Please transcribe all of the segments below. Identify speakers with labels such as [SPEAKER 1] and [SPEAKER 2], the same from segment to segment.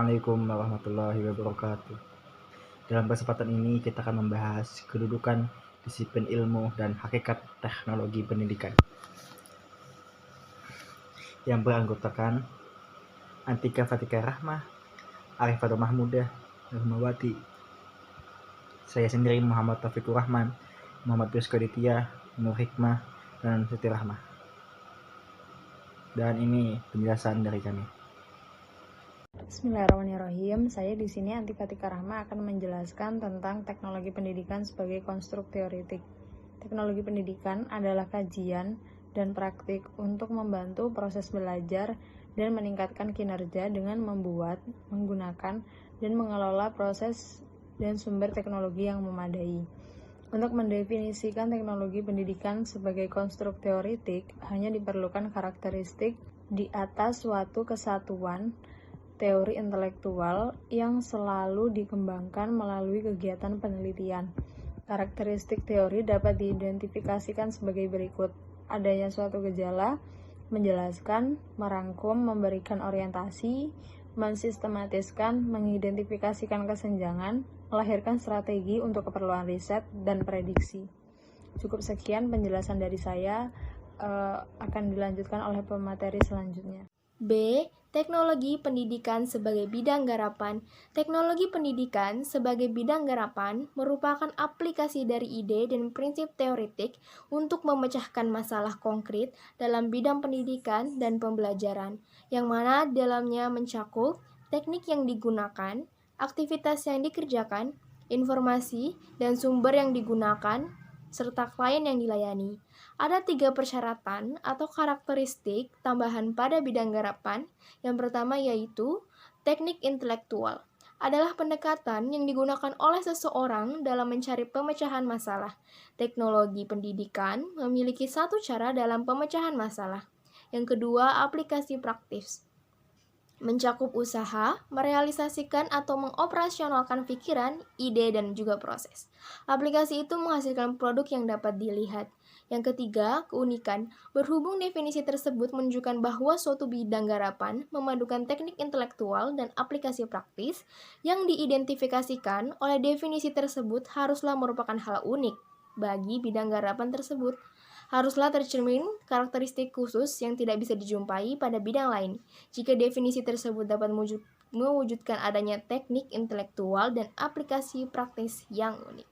[SPEAKER 1] Assalamualaikum warahmatullahi wabarakatuh. Dalam kesempatan ini kita akan membahas kedudukan disiplin ilmu dan hakikat teknologi pendidikan yang beranggotakan Antika Fatika Rahmah, Arifah Mahmudah, Rahmawati, saya sendiri Muhammad Taufikur Rahman, Muhammad Rizko Ditya, Nur Hikmah, dan Siti Rahmah. Dan ini penjelasan dari kami.
[SPEAKER 2] Bismillahirrahmanirrahim. Saya di sini Antika Fatika Rahmah akan menjelaskan tentang teknologi pendidikan sebagai konstruk teoretik. Teknologi pendidikan adalah kajian dan praktik untuk membantu proses belajar dan meningkatkan kinerja dengan membuat, menggunakan, dan mengelola proses dan sumber teknologi yang memadai. Untuk mendefinisikan teknologi pendidikan sebagai konstruk teoretik, hanya diperlukan karakteristik di atas suatu kesatuan teori intelektual yang selalu dikembangkan melalui kegiatan penelitian. Karakteristik teori dapat diidentifikasikan sebagai berikut: adanya suatu gejala, menjelaskan, merangkum, memberikan orientasi, mensistematiskan, mengidentifikasikan kesenjangan, melahirkan strategi untuk keperluan riset dan prediksi. Cukup sekian penjelasan dari saya, akan dilanjutkan oleh pemateri selanjutnya.
[SPEAKER 3] B. Teknologi pendidikan sebagai bidang garapan. Teknologi pendidikan sebagai bidang garapan merupakan aplikasi dari ide dan prinsip teoretik untuk memecahkan masalah konkret dalam bidang pendidikan dan pembelajaran, yang mana dalamnya mencakup teknik yang digunakan, aktivitas yang dikerjakan, informasi dan sumber yang digunakan, serta klien yang dilayani. Ada 3 persyaratan atau karakteristik tambahan pada bidang garapan. Yang pertama yaitu teknik intelektual. Adalah pendekatan yang digunakan oleh seseorang dalam mencari pemecahan masalah. Teknologi pendidikan memiliki satu cara dalam pemecahan masalah. Yang kedua, aplikasi praktis. Mencakup usaha, merealisasikan atau mengoperasionalkan pikiran, ide, dan juga proses. Aplikasi itu menghasilkan produk yang dapat dilihat. Yang ketiga, keunikan. Berhubung definisi tersebut menunjukkan bahwa suatu bidang garapan memadukan teknik intelektual dan aplikasi praktis, yang diidentifikasikan oleh definisi tersebut haruslah merupakan hal unik bagi bidang garapan tersebut. Haruslah tercermin karakteristik khusus yang tidak bisa dijumpai pada bidang lain. Jika definisi tersebut dapat mewujudkan adanya teknik intelektual dan aplikasi praktis yang unik.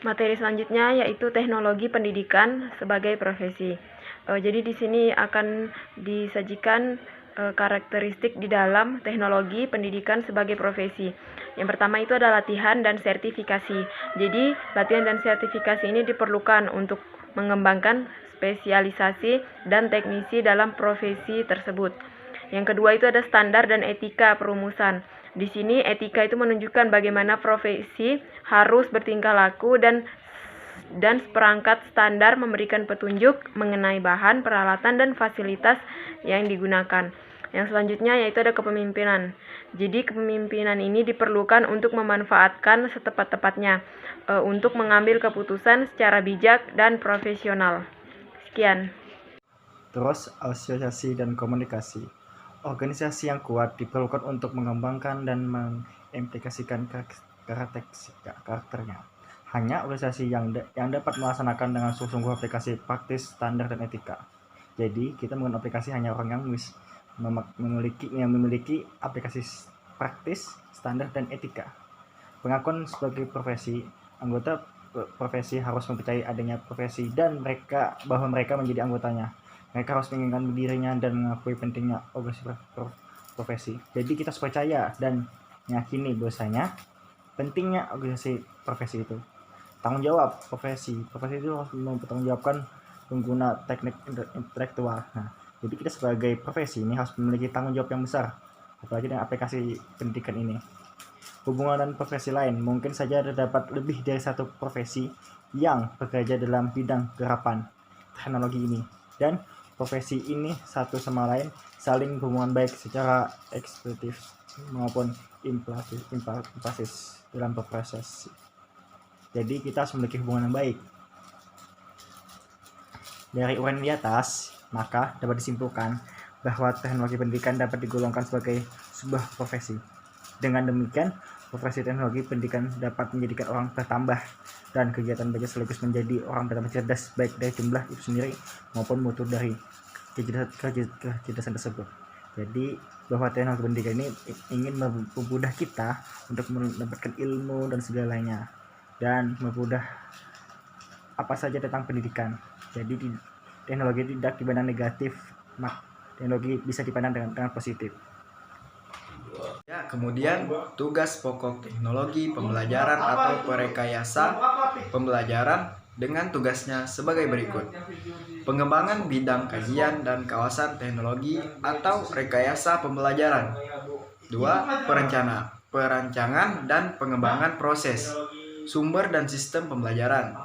[SPEAKER 4] Materi selanjutnya yaitu teknologi pendidikan sebagai profesi. Jadi di sini akan disajikan karakteristik di dalam teknologi pendidikan sebagai profesi. Yang pertama itu adalah latihan dan sertifikasi. Jadi latihan dan sertifikasi ini diperlukan untuk mengembangkan spesialisasi dan teknisi dalam profesi tersebut. Yang kedua itu ada standar dan etika perumusan. Di sini etika itu menunjukkan bagaimana profesi harus bertingkah laku dan seperangkat standar memberikan petunjuk mengenai bahan, peralatan, dan fasilitas yang digunakan. Yang selanjutnya yaitu ada kepemimpinan. Jadi kepemimpinan ini diperlukan untuk memanfaatkan setepat-tepatnya untuk mengambil keputusan secara bijak dan profesional. Sekian.
[SPEAKER 1] Terus asosiasi dan komunikasi. Organisasi yang kuat diperlukan untuk mengembangkan dan mengimplikasikan karakternya. Hanya organisasi yang dapat melaksanakan dengan sungguh-sungguh aplikasi praktis, standar, dan etika. Jadi kita menggunakan aplikasi hanya orang yang memiliki aplikasi praktis, standar, dan etika. Pengakuan sebagai profesi. Anggota profesi harus mempercayai adanya profesi dan bahwa mereka menjadi anggotanya. Mereka harus menginginkan dirinya dan mengakui pentingnya organisasi profesi. Jadi kita harus percaya dan meyakini bahwasanya pentingnya organisasi profesi itu. Tanggung jawab profesi itu harus mempertanggungjawabkan pengguna teknik intelektual. Nah, jadi kita sebagai profesi ini harus memiliki tanggung jawab yang besar, apalagi dengan aplikasi pendidikan ini. Hubungan dan profesi lain, mungkin saja terdapat lebih dari satu profesi yang bekerja dalam bidang garapan teknologi ini, dan profesi ini satu sama lain saling berhubungan baik secara eksklusif maupun implisit dalam berproses. Jadi kita harus memiliki hubungan yang baik. Dari uraian di atas, maka dapat disimpulkan bahwa teknologi pendidikan dapat digolongkan sebagai sebuah profesi. Dengan demikian, profesi teknologi pendidikan dapat menjadikan orang bertambah dan kegiatan belajar sekaligus menjadi orang bertambah cerdas, baik dari jumlah itu sendiri maupun mutu dari kecerdasan tersebut. Jadi bahwa teknologi pendidikan ini ingin mempermudah kita untuk mendapatkan ilmu dan segalanya, dan mempermudah apa saja tentang pendidikan. Jadi teknologi tidak dipandang negatif, teknologi bisa dipandang dengan positif.
[SPEAKER 5] Ya, kemudian tugas pokok teknologi pembelajaran atau perekayasa pembelajaran dengan tugasnya sebagai berikut. Pengembangan bidang kajian dan kawasan teknologi atau rekayasa pembelajaran. 2. Perancangan dan pengembangan proses, sumber dan sistem pembelajaran.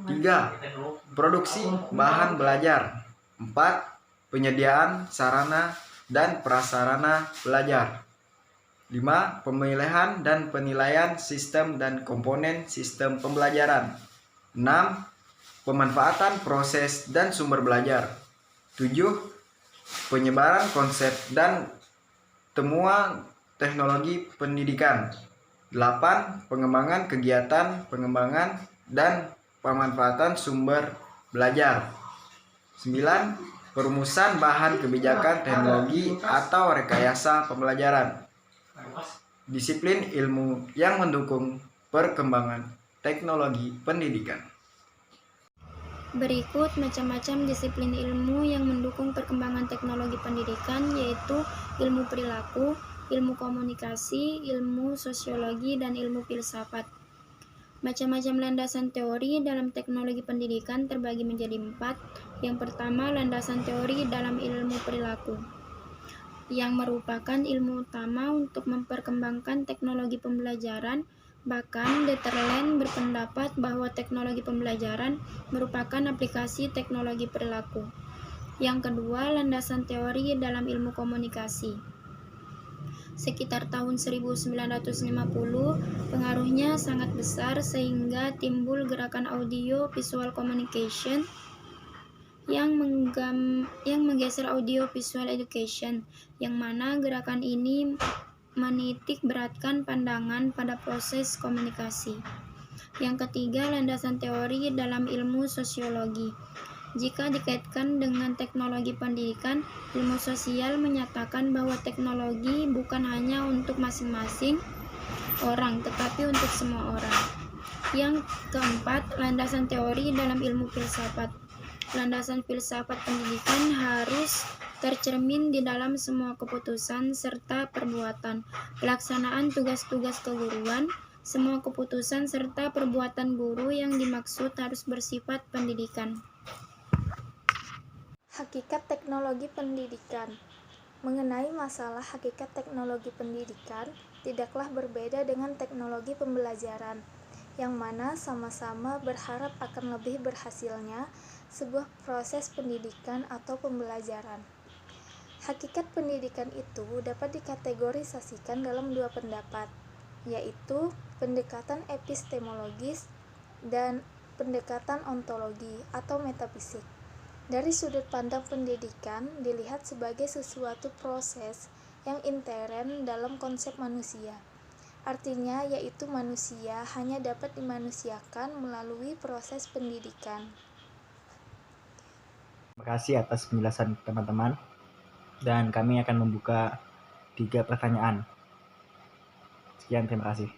[SPEAKER 5] 3. Produksi bahan belajar. 4. Penyediaan sarana dan prasarana belajar. 5. Pemilihan dan penilaian sistem dan komponen sistem pembelajaran. 6. Pemanfaatan proses dan sumber belajar. 7. Penyebaran konsep dan temuan teknologi pendidikan. 8. Pengembangan kegiatan pengembangan dan pemanfaatan sumber belajar. 9. Perumusan bahan kebijakan teknologi atau rekayasa pembelajaran. Disiplin ilmu yang mendukung perkembangan teknologi pendidikan.
[SPEAKER 3] Berikut macam-macam disiplin ilmu yang mendukung perkembangan teknologi pendidikan, yaitu ilmu perilaku, ilmu komunikasi, ilmu sosiologi, dan ilmu filsafat. Macam-macam landasan teori dalam teknologi pendidikan terbagi menjadi 4. Yang pertama, landasan teori dalam ilmu perilaku, yang merupakan ilmu utama untuk memperkembangkan teknologi pembelajaran. Bahkan Detterland berpendapat bahwa teknologi pembelajaran merupakan aplikasi teknologi perilaku. Yang kedua, landasan teori dalam ilmu komunikasi. Sekitar tahun 1950, pengaruhnya sangat besar sehingga timbul gerakan audio visual communication yang menggeser audio visual education, yang mana gerakan ini menitik beratkan pandangan pada proses komunikasi. Yang ketiga, landasan teori dalam ilmu sosiologi. Jika dikaitkan dengan teknologi pendidikan, ilmu sosial menyatakan bahwa teknologi bukan hanya untuk masing-masing orang, tetapi untuk semua orang. Yang keempat, landasan teori dalam ilmu filsafat. Landasan filsafat pendidikan harus tercermin di dalam semua keputusan serta perbuatan, pelaksanaan tugas-tugas keguruan. Semua keputusan serta perbuatan guru yang dimaksud harus bersifat pendidikan.
[SPEAKER 6] Hakikat teknologi pendidikan. Mengenai masalah hakikat teknologi pendidikan, tidaklah berbeda dengan teknologi pembelajaran, yang mana sama-sama berharap akan lebih berhasilnya sebuah proses pendidikan atau pembelajaran. Hakikat pendidikan itu dapat dikategorisasikan dalam dua pendapat, yaitu pendekatan epistemologis dan pendekatan ontologi atau metafisik. Dari sudut pandang pendidikan dilihat sebagai sesuatu proses yang intern dalam konsep manusia. Artinya yaitu manusia hanya dapat dimanusiakan melalui proses pendidikan.
[SPEAKER 1] Terima kasih atas penjelasan teman-teman, dan kami akan membuka 3 pertanyaan. Sekian, terima kasih.